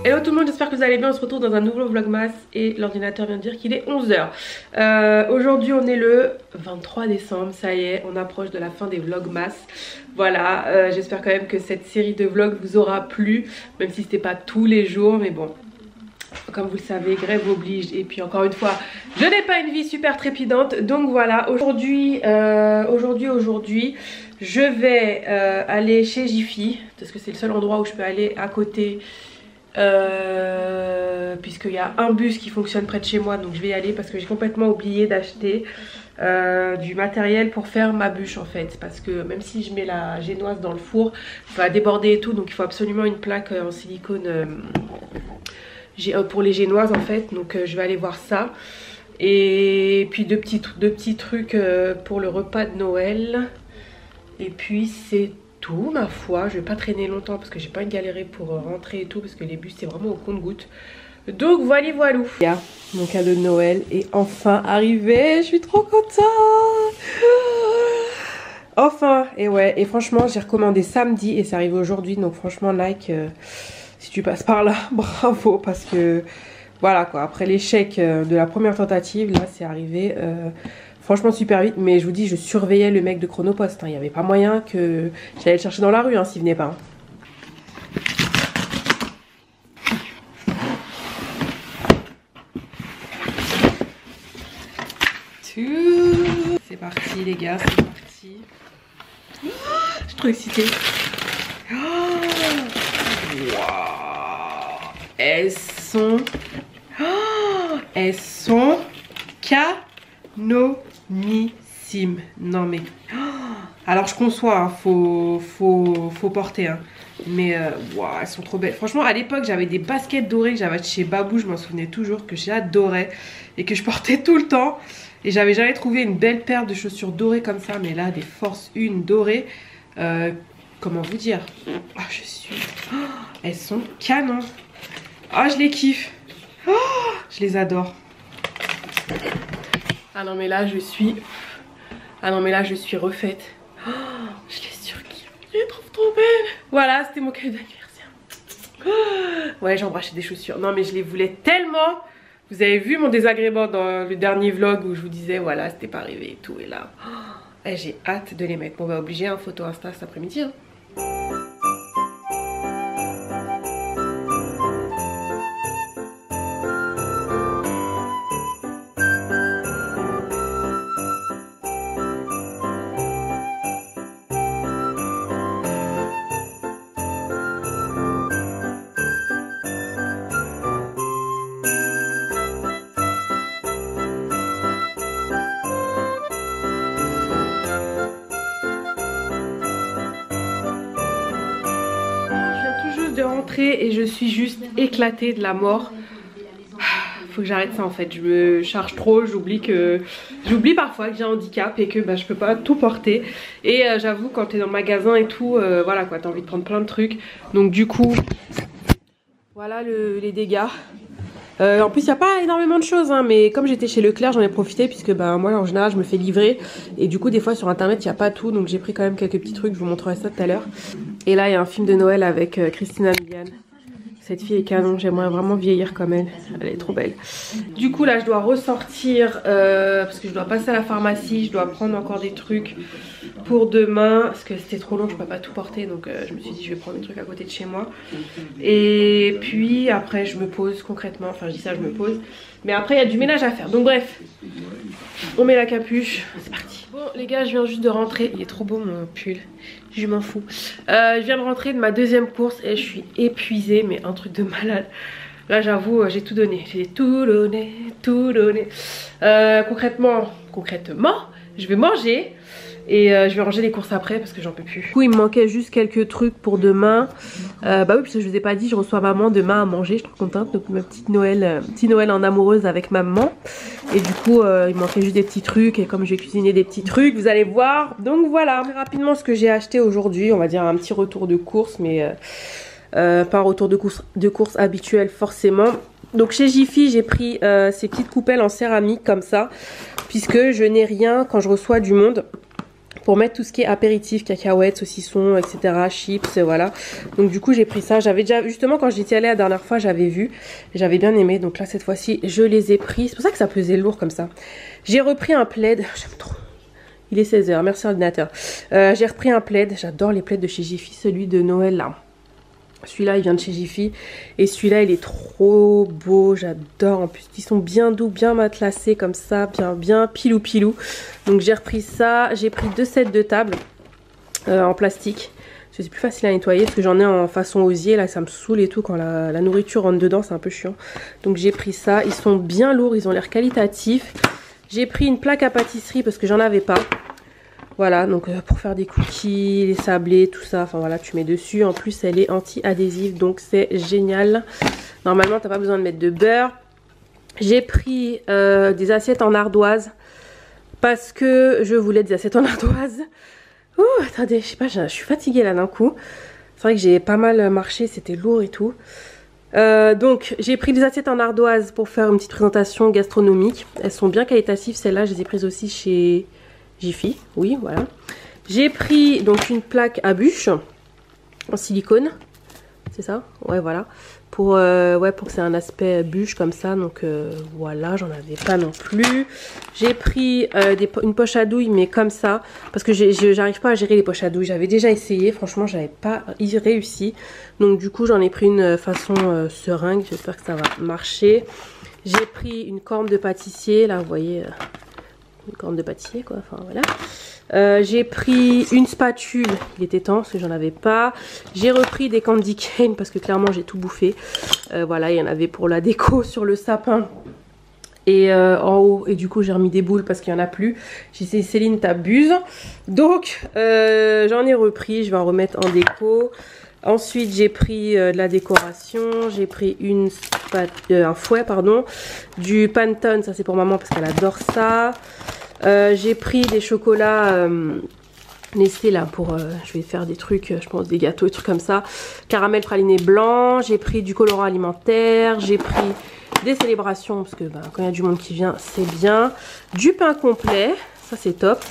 Hello tout le monde, j'espère que vous allez bien. On se retrouve dans un nouveau vlogmas et l'ordinateur vient de dire qu'il est 11 h. Aujourd'hui on est le 23 décembre, ça y est, on approche de la fin des vlogmas. Voilà, j'espère quand même que cette série de vlogs vous aura plu, même si c'était pas tous les jours, mais bon. Comme vous le savez, grève oblige. Et puis encore une fois, je n'ai pas une vie super trépidante. Donc voilà, aujourd'hui, je vais aller chez Jiffy. Parce que c'est le seul endroit où je peux aller à côté. Puisqu'il y a un bus qui fonctionne près de chez moi. Donc je vais y aller parce que j'ai complètement oublié d'acheter du matériel pour faire ma bûche en fait. Parce que même si je mets la génoise dans le four, ça va déborder et tout. Donc il faut absolument une plaque en silicone pour les génoises en fait. Donc je vais aller voir ça. Et puis deux petits trucs pour le repas de Noël. Et puis c'est tout ma foi. Je vais pas traîner longtemps parce que j'ai pas galéré pour rentrer et tout. Parce que les bus c'est vraiment au compte-gouttes. Donc voilà. Mon cadeau de Noël est enfin arrivé. Je suis trop contente. Enfin. Et ouais. Et franchement j'ai recommandé samedi et c'est arrivé aujourd'hui. Donc franchement like si tu passes par là. Bravo. Parce que voilà quoi. Après l'échec de la première tentative. Là c'est arrivé franchement super vite. Mais je vous dis je surveillais le mec de Chronopost. Il n'y avait pas moyen que j'allais le chercher dans la rue s'il venait pas. C'est parti les gars, c'est parti. Oh, je suis trop excitée. Oh, wow. Elles sont canonissimes. Non mais alors je conçois hein, faut porter hein. Mais wow, elles sont trop belles. Franchement à l'époque j'avais des baskets dorées que j'avais chez Babou. Je m'en souvenais toujours que j'adorais et que je portais tout le temps. Et j'avais jamais trouvé une belle paire de chaussures dorées comme ça. Mais là des Force 1 dorées. Comment vous dire, oh, elles sont canon. Oh je les kiffe. Oh, je les adore. Ah non mais là je suis refaite. Oh, je les surkiffe. Je les trouve trop belles. Voilà, c'était mon cadeau d'anniversaire. Oh, ouais, j'ai embrassé des chaussures. Non mais je les voulais tellement. Vous avez vu mon désagrément dans le dernier vlog où je vous disais voilà c'était pas arrivé et tout. Et là oh, j'ai hâte de les mettre. Bon bah obligé hein, photo Insta cet après-midi hein. De rentrer et je suis juste éclatée de la mort. Faut que j'arrête ça en fait, je me charge trop, j'oublie parfois que j'ai un handicap et que bah, je peux pas tout porter. Et j'avoue quand t'es dans le magasin et tout, voilà quoi, t'as envie de prendre plein de trucs. Donc du coup, voilà les dégâts. En plus il n'y a pas énormément de choses hein, mais comme j'étais chez Leclerc j'en ai profité puisque bah, moi en général je me fais livrer. Et du coup des fois sur internet il n'y a pas tout, donc j'ai pris quand même quelques petits trucs, je vous montrerai ça tout à l'heure. Et là il y a un film de Noël avec Christina Milian. Cette fille est canon, j'aimerais vraiment vieillir comme elle, elle est trop belle. Du coup là je dois ressortir parce que je dois passer à la pharmacie, je dois prendre encore des trucs pour demain. Parce que c'était trop long, je peux pas tout porter, donc je me suis dit je vais prendre des trucs à côté de chez moi. Et puis après je me pose concrètement, enfin je dis ça je me pose. Mais après il y a du ménage à faire, donc bref. On met la capuche, c'est parti. Bon les gars je viens juste de rentrer, il est trop beau mon pull. Je m'en fous. Je viens de rentrer de ma deuxième course et je suis épuisée, mais un truc de malade. Là j'avoue j'ai tout donné. J'ai tout donné. Concrètement, je vais manger. Et je vais ranger les courses après parce que j'en peux plus. Du coup il me manquait juste quelques trucs pour demain. Bah oui parce que je vous ai pas dit, je reçois maman demain à manger, je suis trop contente. Donc ma petit Noël en amoureuse avec maman. Et du coup il me manquait juste des petits trucs. Et comme je vais cuisiner des petits trucs, vous allez voir. Donc voilà, très rapidement ce que j'ai acheté aujourd'hui. On va dire un petit retour de course, mais pas un retour de course habituel forcément. Donc chez Jiffy j'ai pris ces petites coupelles en céramique comme ça, puisque je n'ai rien quand je reçois du monde. pour mettre tout ce qui est apéritif, cacahuètes, saucissons, etc., chips, voilà. Donc du coup j'ai pris ça, j'avais déjà, justement quand j'étais allée la dernière fois, j'avais vu, j'avais bien aimé, donc là cette fois-ci je les ai pris, c'est pour ça que ça pesait lourd comme ça. J'ai repris un plaid, j'aime trop, il est 16 h, merci ordinateur. J'ai repris un plaid, j'adore les plaids de chez Jiffy, celui de Noël là. Celui-là il vient de chez Jiffy et celui-là il est trop beau, j'adore, en plus ils sont bien doux, bien matelassés comme ça, bien pilou pilou. Donc j'ai repris ça, j'ai pris 2 sets de table en plastique, parce que c'est plus facile à nettoyer, parce que j'en ai en façon osier, là ça me saoule et tout, quand la nourriture rentre dedans c'est un peu chiant. Donc j'ai pris ça, ils sont bien lourds, ils ont l'air qualitatifs. J'ai pris une plaque à pâtisserie parce que j'en avais pas. Voilà, donc pour faire des cookies, les sablés, tout ça, enfin voilà, tu mets dessus. En plus, elle est anti-adhésive, donc c'est génial. Normalement, t'as pas besoin de mettre de beurre. J'ai pris des assiettes en ardoise parce que je voulais des assiettes en ardoise. Ouh, attendez, je sais pas, je suis fatiguée là d'un coup. C'est vrai que j'ai pas mal marché, c'était lourd et tout. Donc j'ai pris des assiettes en ardoise pour faire une petite présentation gastronomique. Elles sont bien qualitatives, celles-là, je les ai prises aussi chez Jiffy, oui, voilà. J'ai pris donc une plaque à bûche en silicone, c'est ça? Ouais, voilà. Pour que c'est un aspect bûche comme ça, donc voilà, j'en avais pas non plus. J'ai pris une poche à douille, mais comme ça, parce que j'arrive pas à gérer les poches à douille. J'avais déjà essayé, franchement, j'avais pas réussi. Donc du coup, j'en ai pris une façon seringue, j'espère que ça va marcher. J'ai pris une corne de pâtissier, là, vous voyez... une corne de pâtissier quoi, enfin voilà. J'ai pris une spatule, il était temps parce que j'en avais pas. J'ai repris des candy cane parce que clairement j'ai tout bouffé. Voilà, il y en avait pour la déco sur le sapin et en haut, et du coup j'ai remis des boules parce qu'il n'y en a plus. J'ai dit Céline t'abuses, donc j'en ai repris, je vais en remettre en déco. Ensuite j'ai pris de la décoration, j'ai pris un fouet pardon, du Pantone, ça c'est pour maman parce qu'elle adore ça. J'ai pris des chocolats Nestlé là pour, je vais faire des trucs, je pense des gâteaux, des trucs comme ça. Caramel praliné blanc, j'ai pris du colorant alimentaire, j'ai pris des célébrations parce que quand il y a du monde qui vient c'est bien. Du pain complet, ça c'est top.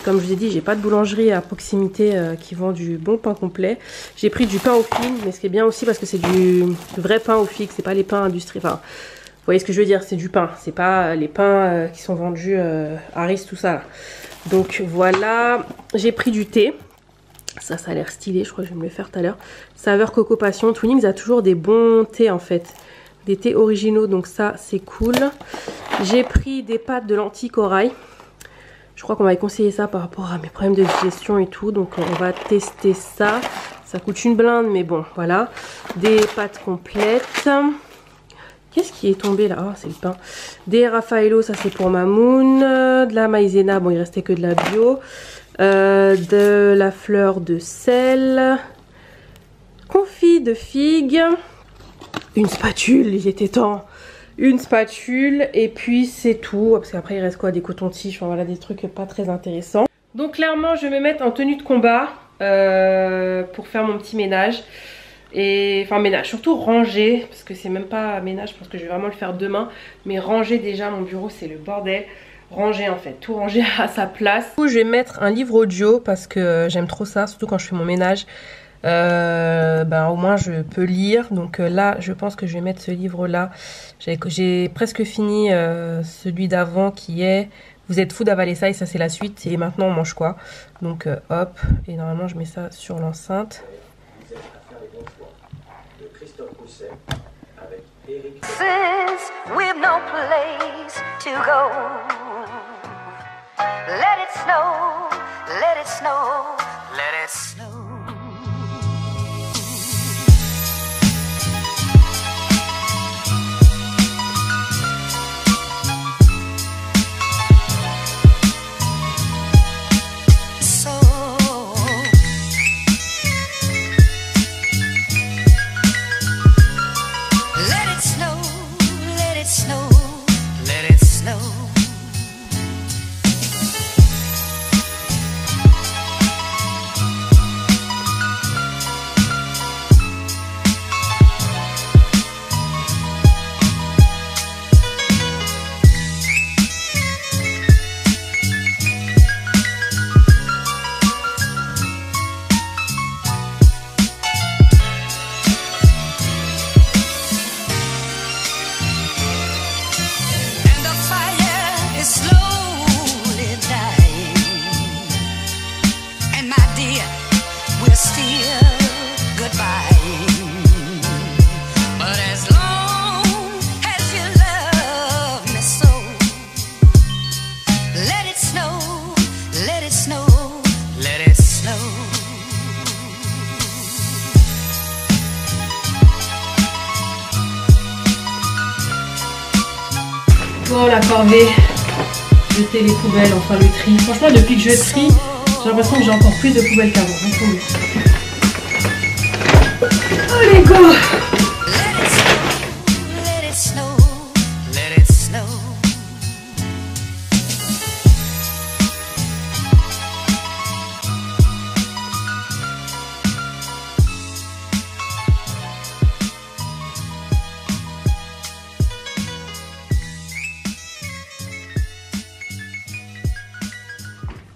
Comme je vous ai dit, j'ai pas de boulangerie à proximité qui vend du bon pain complet. J'ai pris du pain au fil, mais ce qui est bien aussi parce que c'est du vrai pain au fil, c'est pas les pains industriels. Enfin, vous voyez ce que je veux dire, c'est du pain, c'est pas les pains qui sont vendus Harris, tout ça là. Donc voilà, j'ai pris du thé. Ça a l'air stylé, je crois que je vais me le faire tout à l'heure. Saveur Coco Passion. Twinings a toujours des bons thés en fait. Des thés originaux, donc ça c'est cool. J'ai pris des pâtes de lentilles corail. Je crois qu'on m'avait conseillé ça par rapport à mes problèmes de digestion et tout. Donc on va tester ça. Ça coûte une blinde, mais bon, voilà. Des pâtes complètes. Qu'est-ce qui est tombé là? Ah, c'est le pain. Des Raffaello, ça c'est pour Mamoun. De la maïzena, bon il restait que de la bio. De la fleur de sel. Confit de figues. Une spatule, il était temps. Une spatule et puis c'est tout, parce qu'après il reste quoi, des cotons-tiges, enfin voilà, des trucs pas très intéressants. Donc clairement je vais me mettre en tenue de combat pour faire mon petit ménage. Et enfin ménage, surtout ranger, parce que c'est même pas ménage, je pense que je vais vraiment le faire demain. Mais ranger déjà, mon bureau c'est le bordel. Ranger en fait, tout ranger à sa place. Du coup je vais mettre un livre audio parce que j'aime trop ça, surtout quand je fais mon ménage. Au moins je peux lire, donc là je pense que je vais mettre ce livre là. J'ai presque fini celui d'avant qui est Vous êtes fou d'avaler ça, et ça c'est la suite, et maintenant on mange quoi. Donc hop, et normalement je mets ça sur l'enceinte. We've no place to go. Let it snow, let it snow, let it snow. Bon, la corvée, jeter les poubelles, enfin le tri. Franchement, depuis que je trie, j'ai l'impression que j'ai encore plus de poubelles qu'avant. Allez, go!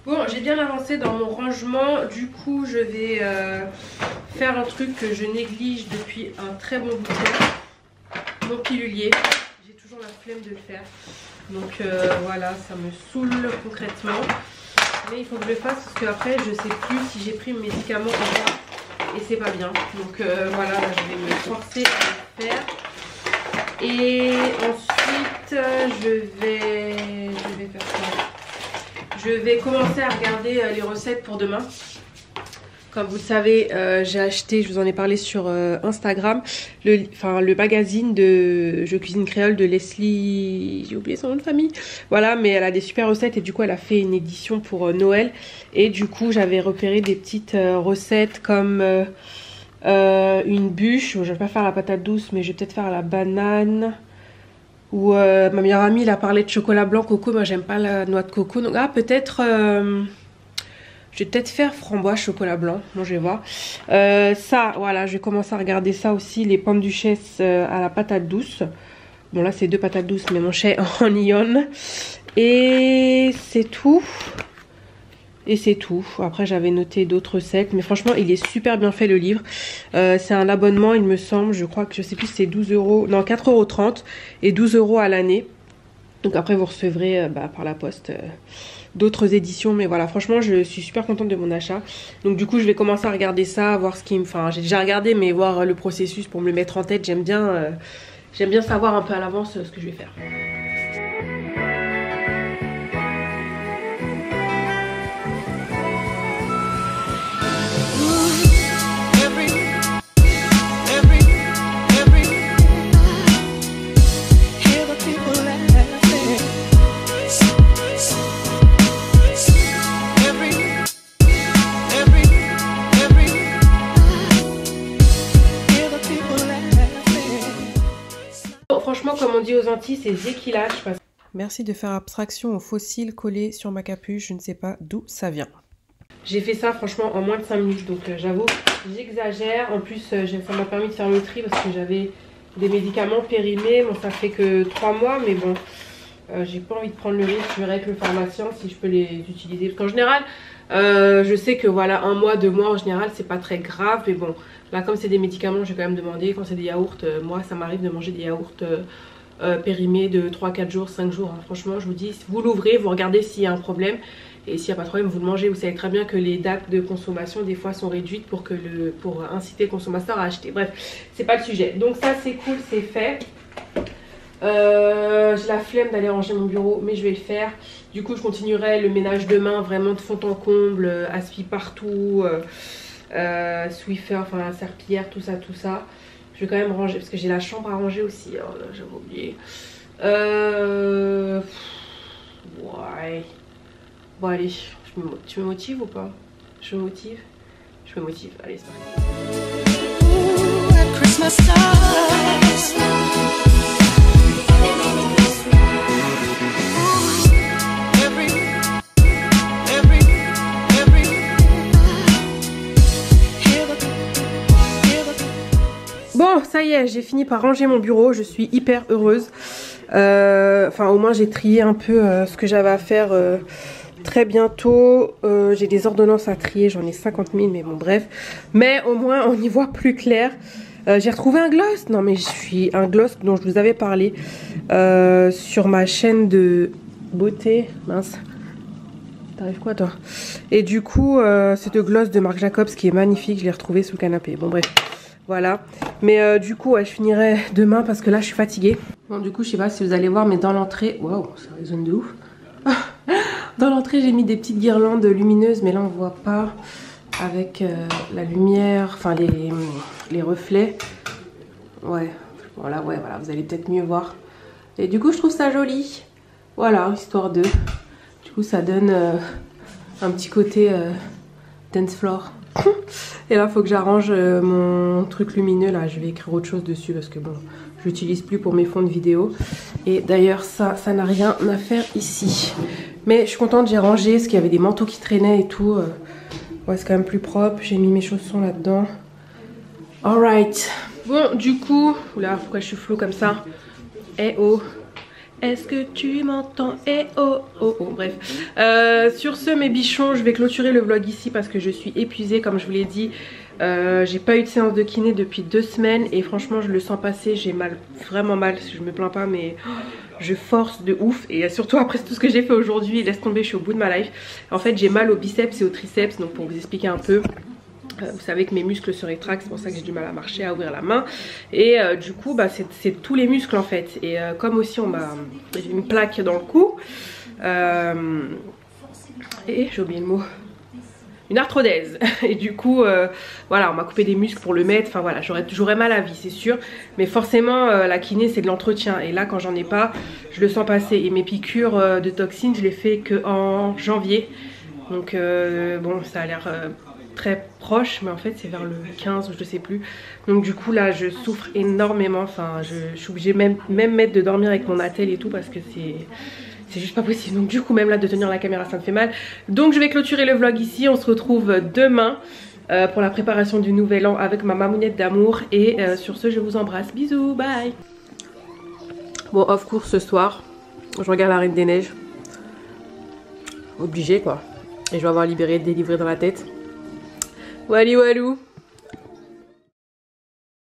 Bon, j'ai bien avancé dans mon rangement, du coup je vais faire un truc que je néglige depuis un très bon bout de temps, mon pilulier. J'ai toujours la flemme de le faire, donc voilà, ça me saoule concrètement, mais il faut que je le fasse parce qu'après je sais plus si j'ai pris mes médicaments ou pas et c'est pas bien, donc voilà, là, je vais me forcer à le faire. Et ensuite je vais faire ça. Je vais commencer à regarder les recettes pour demain. Comme vous le savez, j'ai acheté, je vous en ai parlé sur Instagram, le magazine de Je cuisine créole de Leslie, j'ai oublié son nom de famille. Voilà, mais elle a des super recettes et du coup elle a fait une édition pour Noël. Et du coup j'avais repéré des petites recettes comme une bûche. Je vais pas faire la patate douce, mais je vais peut-être faire la banane. Ou ma meilleure amie elle a parlé de chocolat blanc coco, moi j'aime pas la noix de coco, donc peut-être je vais peut-être faire framboise chocolat blanc, bon je vais voir. Ça voilà, je vais commencer à regarder ça aussi, les pommes duchesse à la patate douce. Bon là c'est 2 patates douces mais mon chai en ion. Et c'est tout. Et c'est tout. Après j'avais noté d'autres recettes. Mais franchement il est super bien fait le livre. C'est un abonnement il me semble. Je crois que je sais plus si c'est 12 €. Non 4,30 € et 12 € à l'année. Donc après vous recevrez par la poste d'autres éditions. Mais voilà franchement je suis super contente de mon achat. Donc du coup je vais commencer à regarder ça. Voir ce qui me... Enfin j'ai déjà regardé mais voir le processus pour me le mettre en tête. J'aime bien savoir un peu à l'avance ce que je vais faire. Franchement, comme on dit aux Antilles, c'est zéquilage. Merci de faire abstraction aux fossiles collés sur ma capuche. Je ne sais pas d'où ça vient. J'ai fait ça franchement en moins de 5 minutes. Donc j'avoue, j'exagère. En plus, ça m'a permis de faire le tri parce que j'avais des médicaments périmés. Bon, ça fait que 3 mois. Mais bon, j'ai pas envie de prendre le risque. Je verrai avec le pharmacien si je peux les utiliser. Parce qu'en général, je sais que voilà, 1 mois, 2 mois en général, c'est pas très grave. Mais bon, là comme c'est des médicaments, je vais quand même demander. Quand c'est des yaourts, moi ça m'arrive de manger des yaourts périmés de 3-4 jours, 5 jours. Hein. Franchement, je vous dis, vous l'ouvrez, vous regardez s'il y a un problème. Et s'il n'y a pas de problème, vous le mangez. Vous savez très bien que les dates de consommation des fois sont réduites pour inciter le consommateur à acheter. Bref, c'est pas le sujet. Donc ça c'est cool, c'est fait. J'ai la flemme d'aller ranger mon bureau, mais je vais le faire. Du coup je continuerai le ménage demain, vraiment de fond en comble, aspi partout, Swiffer, enfin la serpillière, tout ça. Je vais quand même ranger parce que j'ai la chambre à ranger aussi. Oh là, j'avais oublié. Ouais. Bon allez, tu me motives ou pas? Je me motive. Je me motive. Allez, c'est parti. Bon, ça y est, j'ai fini par ranger mon bureau, je suis hyper heureuse. Enfin, au moins j'ai trié un peu ce que j'avais à faire très bientôt. J'ai des ordonnances à trier, j'en ai 50 000, mais bon, bref. Mais au moins, on y voit plus clair. J'ai retrouvé un gloss, non mais je suis un gloss dont je vous avais parlé sur ma chaîne de beauté. Mince. T'arrives quoi toi? Et du coup, c'est le gloss de Marc Jacobs qui est magnifique, je l'ai retrouvé sous le canapé. Bon, bref. Voilà, mais du coup ouais, je finirai demain parce que là je suis fatiguée. Bon du coup je sais pas si vous allez voir mais dans l'entrée, waouh ça résonne de ouf. Dans l'entrée j'ai mis des petites guirlandes lumineuses mais là on voit pas. avec la lumière, enfin les reflets. Ouais, voilà, ouais, voilà, vous allez peut-être mieux voir. Et du coup, je trouve ça joli. Voilà, histoire de... Du coup, ça donne un petit côté dance floor. Et là, il faut que j'arrange mon truc lumineux. Là, je vais écrire autre chose dessus parce que bon, je l'utilise plus pour mes fonds de vidéo. Et d'ailleurs, ça n'a rien à faire ici. Mais je suis contente, j'ai rangé parce qu'il y avait des manteaux qui traînaient et tout. Ouais, c'est quand même plus propre. J'ai mis mes chaussons là-dedans. Alright. Bon, du coup, oula, pourquoi je suis floue comme ça? Eh oh. Est-ce que tu m'entends? Eh oh, oh, oh, bref. Sur ce, mes bichons, je vais clôturer le vlog ici parce que je suis épuisée, comme je vous l'ai dit. J'ai pas eu de séance de kiné depuis 2 semaines et franchement, je le sens passer. J'ai mal, vraiment mal. Je me plains pas, mais je force de ouf. Et surtout après tout ce que j'ai fait aujourd'hui, laisse tomber, je suis au bout de ma life. En fait, j'ai mal au biceps et au triceps, donc pour vous expliquer un peu. Vous savez que mes muscles se rétractent, c'est pour ça que j'ai du mal à marcher, à ouvrir la main. Et du coup, bah, c'est tous les muscles en fait. Et comme aussi on m'a... J'ai une plaque dans le cou. Et j'ai oublié le mot. Une arthrodèse. Et du coup, voilà, on m'a coupé des muscles pour le mettre. Enfin voilà, j'aurais mal à la vie, c'est sûr. Mais forcément, la kiné, c'est de l'entretien. Et là, quand j'en ai pas, je le sens passer. Et mes piqûres de toxines, je les fais qu'en janvier. Donc bon, ça a l'air... très proche, mais en fait c'est vers le 15 ou je sais plus. Donc du coup là je souffre énormément, enfin je suis obligée même mettre de dormir avec mon attelle et tout parce que c'est juste pas possible. Donc du coup même là de tenir la caméra ça me fait mal. Donc je vais clôturer le vlog ici, on se retrouve demain pour la préparation du nouvel an avec ma mamounette d'amour. Et sur ce je vous embrasse, bisous, bye. Bon, off cours ce soir, je regarde la Reine des Neiges. Obligé quoi. Et je vais avoir délivré dans la tête. Walou walou.